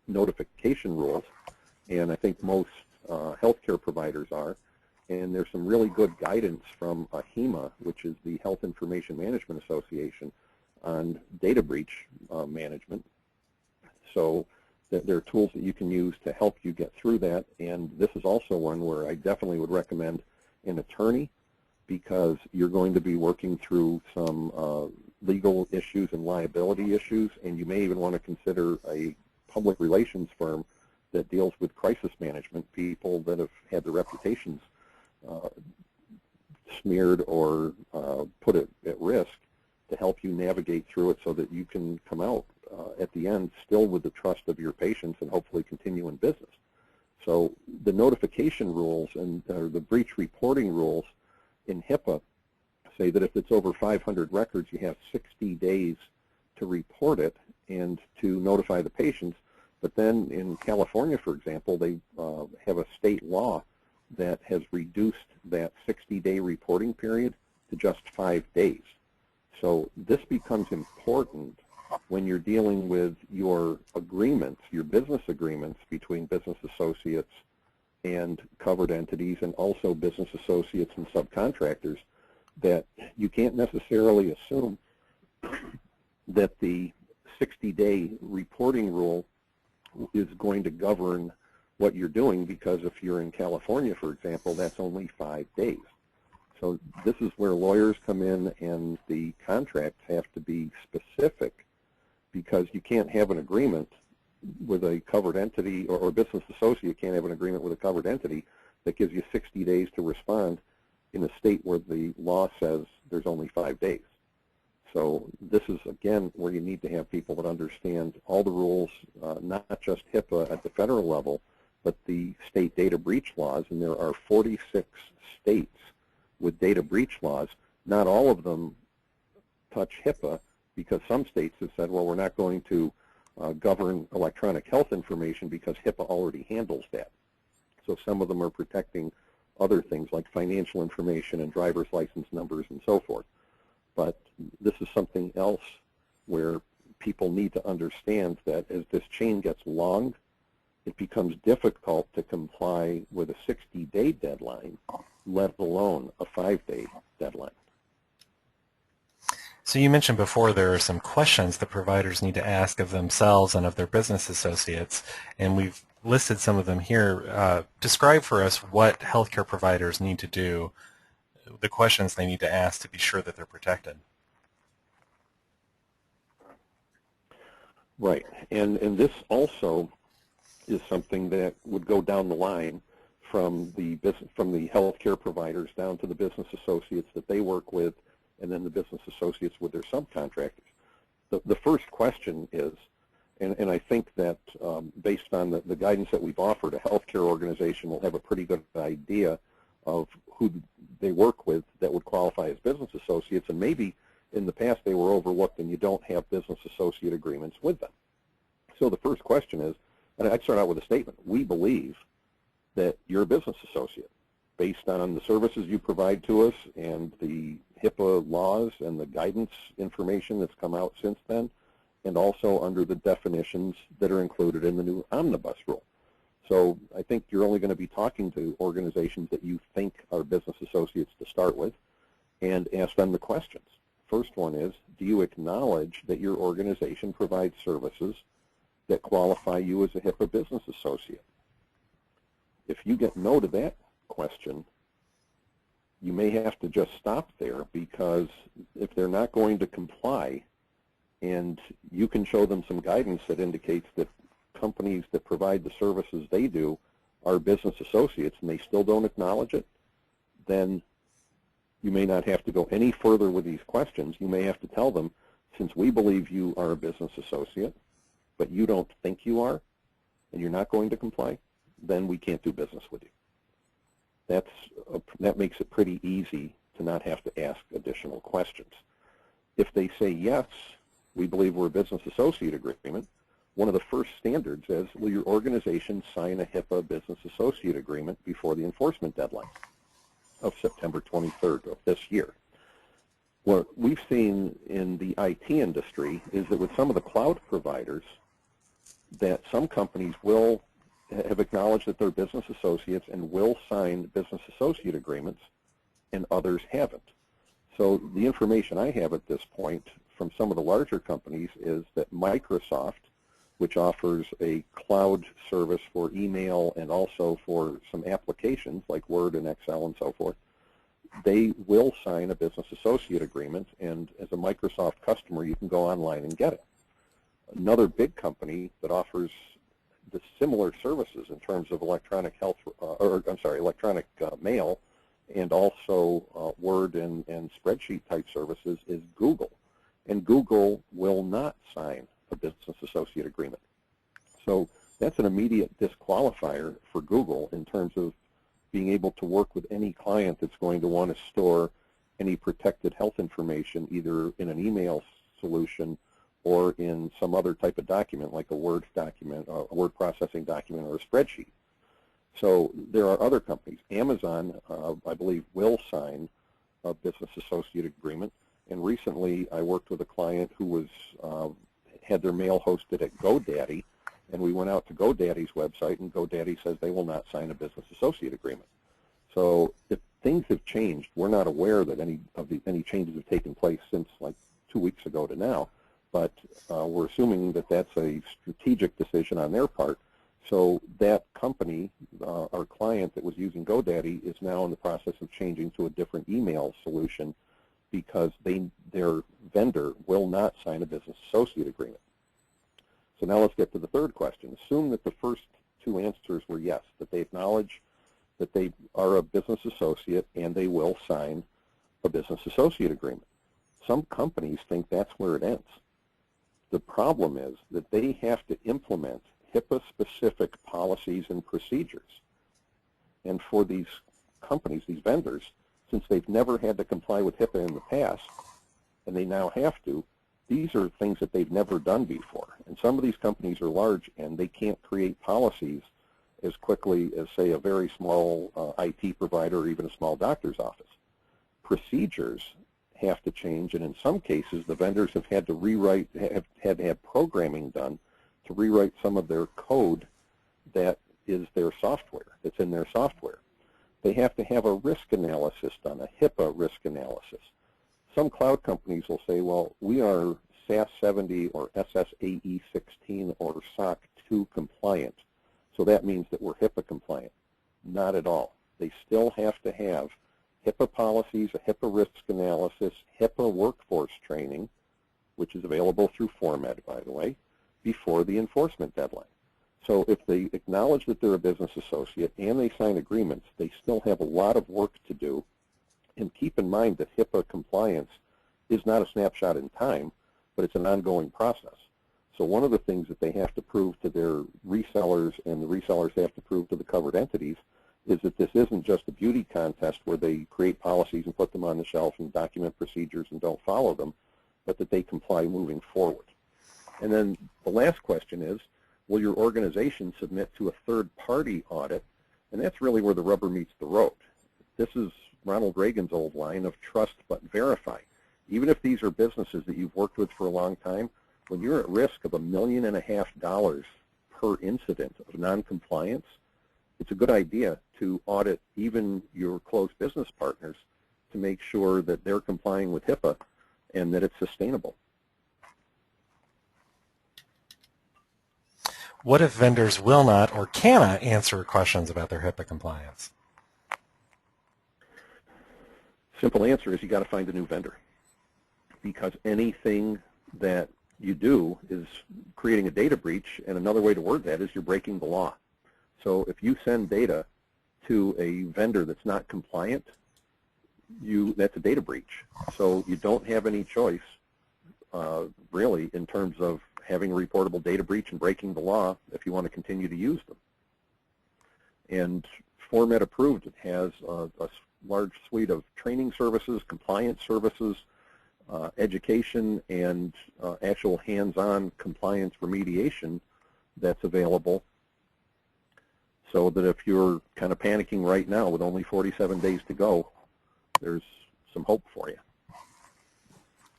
notification rules, and I think most healthcare providers are. And there's some really good guidance from HIMA, which is the Health Information Management Association, on data breach management. So there are tools that you can use to help you get through that, and this is also one where I definitely would recommend an attorney, because you're going to be working through some legal issues and liability issues, and you may even want to consider a public relations firm that deals with crisis management, people that have had their reputations smeared or put at risk, to help you navigate through it so that you can come out at the end still with the trust of your patients and hopefully continue in business. So the notification rules and the breach reporting rules in HIPAA say that if it's over 500 records, you have 60 days to report it and to notify the patients. But then in California, for example, they have a state law that has reduced that 60-day reporting period to just 5 days. So this becomes important when you're dealing with your agreements, your business agreements between business associates and covered entities, and also business associates and subcontractors, that you can't necessarily assume that the 60-day reporting rule is going to govern what you're doing, because if you're in California, for example, that's only 5 days. So this is where lawyers come in, and the contracts have to be specific, because you can't have an agreement with a covered entity, or a business associate can't have an agreement with a covered entity that gives you 60 days to respond in a state where the law says there's only 5 days. So this is, again, where you need to have people that understand all the rules, not just HIPAA at the federal level, but the state data breach laws, and there are 46 states with data breach laws. Not all of them touch HIPAA, because some states have said, well, we're not going to govern electronic health information because HIPAA already handles that. So some of them are protecting other things like financial information and driver's license numbers and so forth. But this is something else where people need to understand that as this chain gets long, it becomes difficult to comply with a 60-day deadline, let alone a 5-day deadline. So you mentioned before there are some questions that providers need to ask of themselves and of their business associates, and we've listed some of them here. Describe for us what healthcare providers need to do, the questions they need to ask to be sure that they're protected. Right, and this also is something that would go down the line from the healthcare providers down to the business associates that they work with, and then the business associates with their subcontractors. The first question is, and I think that based on the guidance that we've offered, a healthcare organization will have a pretty good idea of who they work with that would qualify as business associates, and maybe in the past they were overlooked and you don't have business associate agreements with them. So the first question is, and I'd start out with a statement: we believe that you're a business associate based on the services you provide to us and the HIPAA laws and the guidance information that's come out since then, and also under the definitions that are included in the new omnibus rule. So I think you're only going to be talking to organizations that you think are business associates to start with, and ask them the questions. First one is, do you acknowledge that your organization provides services that qualify you as a HIPAA business associate? If you get no to that question, you may have to just stop there, because if they're not going to comply, and you can show them some guidance that indicates that companies that provide the services they do are business associates and they still don't acknowledge it, then you may not have to go any further with these questions. You may have to tell them, since we believe you are a business associate, but you don't think you are, and you're not going to comply, then we can't do business with you. That makes it pretty easy to not have to ask additional questions. If they say, yes, we believe we're a business associate agreement, one of the first standards is, will your organization sign a HIPAA business associate agreement before the enforcement deadline of September 23rd of this year? What we've seen in the IT industry is that with some of the cloud providers, that some companies will have acknowledged that they're business associates and will sign business associate agreements, and others haven't. So the information I have at this point from some of the larger companies is that Microsoft, which offers a cloud service for email and also for some applications like Word and Excel and so forth, they will sign a business associate agreement, and as a Microsoft customer, you can go online and get it. Another big company that offers the similar services in terms of electronic electronic mail and also Word and spreadsheet type services is Google, and Google will not sign a business associate agreement. So that's an immediate disqualifier for Google in terms of being able to work with any client that's going to want to store any protected health information either in an email solution or in some other type of document like a Word document, a word processing document, or a spreadsheet. So there are other companies. Amazon, I believe, will sign a business associate agreement. And recently I worked with a client who was had their mail hosted at GoDaddy, and we went out to GoDaddy's website, and GoDaddy says they will not sign a business associate agreement. So if things have changed, we're not aware that any changes have taken place since like 2 weeks ago to now, but we're assuming that that's a strategic decision on their part. So that company, our client that was using GoDaddy, is now in the process of changing to a different email solution because their vendor will not sign a business associate agreement. So now let's get to the third question. Assume that the first two answers were yes, that they acknowledge that they are a business associate and they will sign a business associate agreement. Some companies think that's where it ends. The problem is that they have to implement HIPAA-specific policies and procedures. And for these companies, these vendors, since they've never had to comply with HIPAA in the past, and they now have to, these are things that they've never done before. And some of these companies are large, and they can't create policies as quickly as, say, a very small IT provider or even a small doctor's office. Procedures have to change, and in some cases, the vendors have had to rewrite, have had programming done to rewrite some of their code that is their software, that's in their software. They have to have a risk analysis done, a HIPAA risk analysis. Some cloud companies will say, well, we are SAS 70 or SSAE 16 or SOC 2 compliant, so that means that we're HIPAA compliant. Not at all. They still have to have HIPAA policies, a HIPAA risk analysis, HIPAA workforce training, which is available through Formed, by the way, before the enforcement deadline. So if they acknowledge that they're a business associate and they sign agreements, they still have a lot of work to do. And keep in mind that HIPAA compliance is not a snapshot in time, but it's an ongoing process. So one of the things that they have to prove to their resellers and the resellers have to prove to the covered entities is that this isn't just a beauty contest where they create policies and put them on the shelf and document procedures and don't follow them, but that they comply moving forward. And then the last question is, will your organization submit to a third-party audit? And that's really where the rubber meets the road. This is Ronald Reagan's old line of trust but verify. Even if these are businesses that you've worked with for a long time, when you're at risk of $1.5 million per incident of noncompliance, it's a good idea to audit even your close business partners to make sure that they're complying with HIPAA and that it's sustainable. What if vendors will not or cannot answer questions about their HIPAA compliance? Simple answer is you got to find a new vendor, because anything that you do is creating a data breach, and another way to word that is you're breaking the law. So if you send data to a vendor that's not compliant, that's a data breach. So you don't have any choice, really, in terms of having a reportable data breach and breaking the law if you want to continue to use them. And Format Approved has a large suite of training services, compliance services, education, and actual hands-on compliance remediation that's available, so that if you're kind of panicking right now with only 47 days to go, there's some hope for you.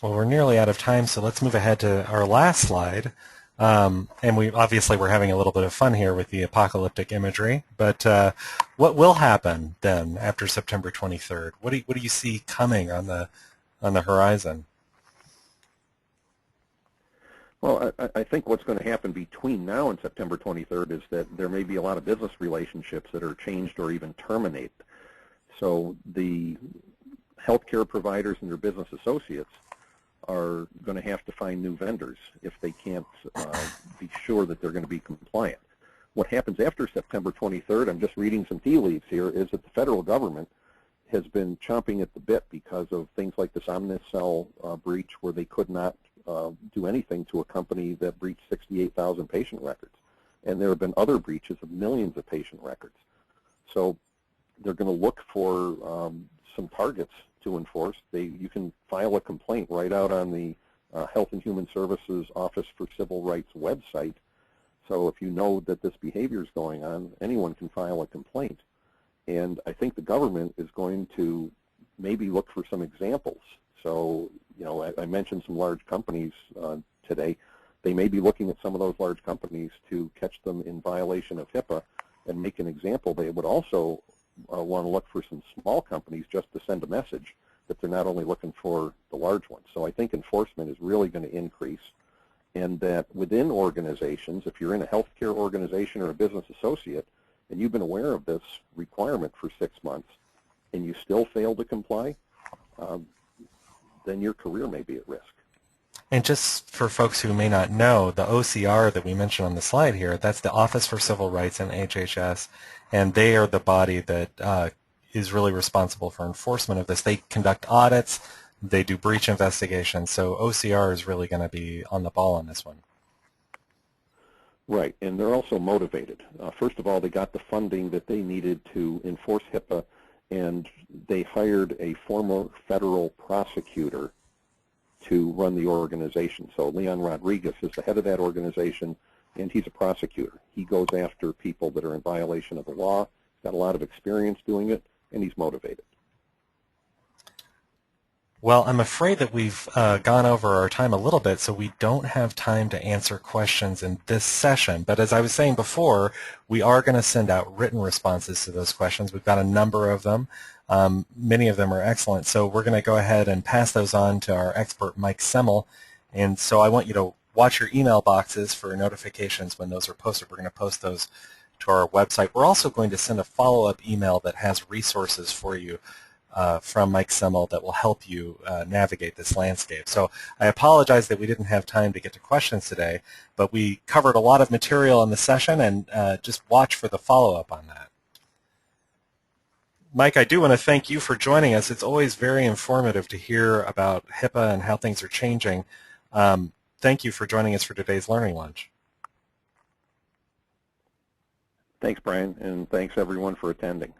Well, we're nearly out of time, so let's move ahead to our last slide. And we're having a little bit of fun here with the apocalyptic imagery, but what will happen then after September 23rd? What do you see coming on the horizon? Well, I think what's going to happen between now and September 23rd is that there may be a lot of business relationships that are changed or even terminated. So the healthcare providers and their business associates are going to have to find new vendors if they can't be sure that they're going to be compliant. What happens after September 23rd, I'm just reading some tea leaves here, is that the federal government has been chomping at the bit because of things like this Omnicell breach, where they could not do anything to a company that breached 68,000 patient records. And there have been other breaches of millions of patient records. So they're going to look for some targets to enforce. You can file a complaint right out on the Health and Human Services Office for Civil Rights website. So if you know that this behavior is going on, anyone can file a complaint. And I think the government is going to maybe look for some examples. So, you know, I mentioned some large companies today. They may be looking at some of those large companies to catch them in violation of HIPAA and make an example. They would also want to look for some small companies just to send a message that they're not only looking for the large ones. So I think enforcement is really going to increase, and that within organizations, if you're in a healthcare organization or a business associate and you've been aware of this requirement for 6 months and you still fail to comply, then your career may be at risk. And just for folks who may not know, the OCR that we mentioned on the slide here, that's the Office for Civil Rights in HHS, and they are the body that is really responsible for enforcement of this. They conduct audits, they do breach investigations, so OCR is really going to be on the ball on this one. Right, and they're also motivated. First of all, they got the funding that they needed to enforce HIPAA, and they hired a former federal prosecutor to run the organization. So Leon Rodriguez is the head of that organization, and he's a prosecutor. He goes after people that are in violation of the law. He's got a lot of experience doing it, and he's motivated. Well, I'm afraid that we've gone over our time a little bit, so we don't have time to answer questions in this session. But as I was saying before, we are going to send out written responses to those questions. We've got a number of them. Many of them are excellent. So we're going to go ahead and pass those on to our expert, Mike Semel. And so I want you to watch your email boxes for notifications when those are posted. We're going to post those to our website. We're also going to send a follow-up email that has resources for you from Mike Semel that will help you navigate this landscape. So I apologize that we didn't have time to get to questions today, but we covered a lot of material in the session, and just watch for the follow-up on that. Mike, I do want to thank you for joining us. It's always very informative to hear about HIPAA and how things are changing. Thank you for joining us for today's Learning Lunch. Thanks, Brian, and thanks everyone for attending.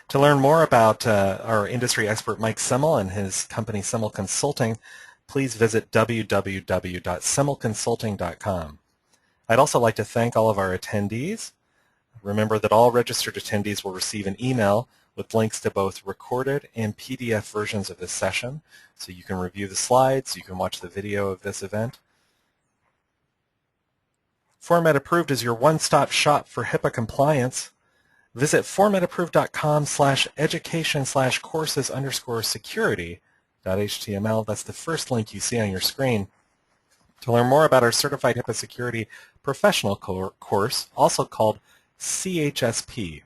To learn more about our industry expert Mike Semel and his company Semel Consulting, please visit www.semelconsulting.com. I'd also like to thank all of our attendees. Remember that all registered attendees will receive an email with links to both recorded and PDF versions of this session, so you can review the slides, you can watch the video of this event. Format Approved is your one-stop shop for HIPAA compliance. Visit formatApproved.com/education/courses_security.html. That's the first link you see on your screen to learn more about our Certified HIPAA Security Professional course, also called CHSP.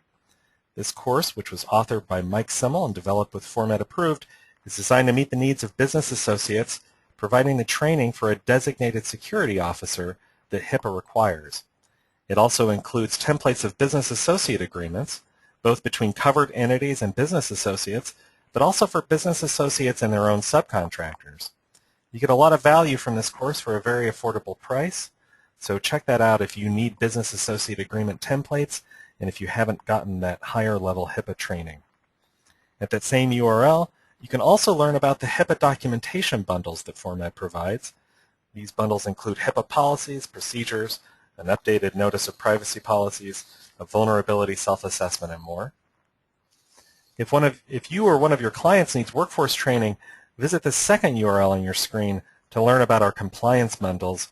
This course, which was authored by Mike Semel and developed with Format Approved, is designed to meet the needs of business associates, providing the training for a designated security officer that HIPAA requires. It also includes templates of business associate agreements, both between covered entities and business associates, but also for business associates and their own subcontractors. You get a lot of value from this course for a very affordable price, so check that out if you need business associate agreement templates and if you haven't gotten that higher level HIPAA training. At that same URL, you can also learn about the HIPAA documentation bundles that Format provides. These bundles include HIPAA policies, procedures, an updated notice of privacy policies, a vulnerability self-assessment, and more. If you or one of your clients needs workforce training, visit the second URL on your screen to learn about our compliance bundles.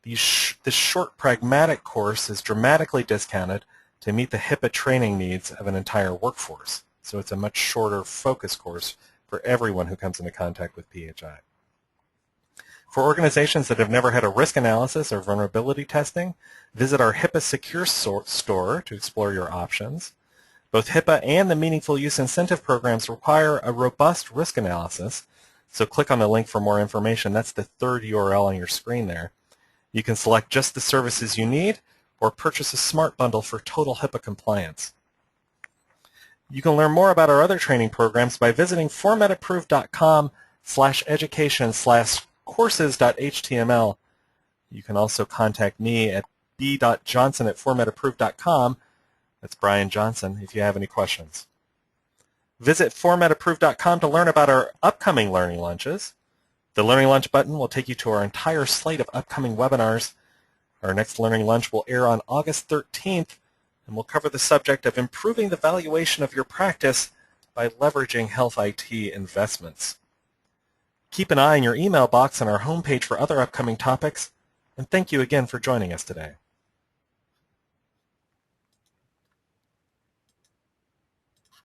This short, pragmatic course is dramatically discounted to meet the HIPAA training needs of an entire workforce. So it's a much shorter focus course for everyone who comes into contact with PHI. For organizations that have never had a risk analysis or vulnerability testing, visit our HIPAA Secure store to explore your options. Both HIPAA and the Meaningful Use Incentive programs require a robust risk analysis, so click on the link for more information. That's the third URL on your screen there. You can select just the services you need or purchase a smart bundle for total HIPAA compliance. You can learn more about our other training programs by visiting formatapproved.com/education/courses.html. You can also contact me at b.johnson@formatapproved.com. That's Brian Johnson if you have any questions. Visit formatapproved.com to learn about our upcoming Learning Lunches. The Learning Lunch button will take you to our entire slate of upcoming webinars. Our next Learning Lunch will air on August 13th, and we'll cover the subject of improving the valuation of your practice by leveraging health IT investments. Keep an eye on your email box on our homepage for other upcoming topics, and thank you again for joining us today.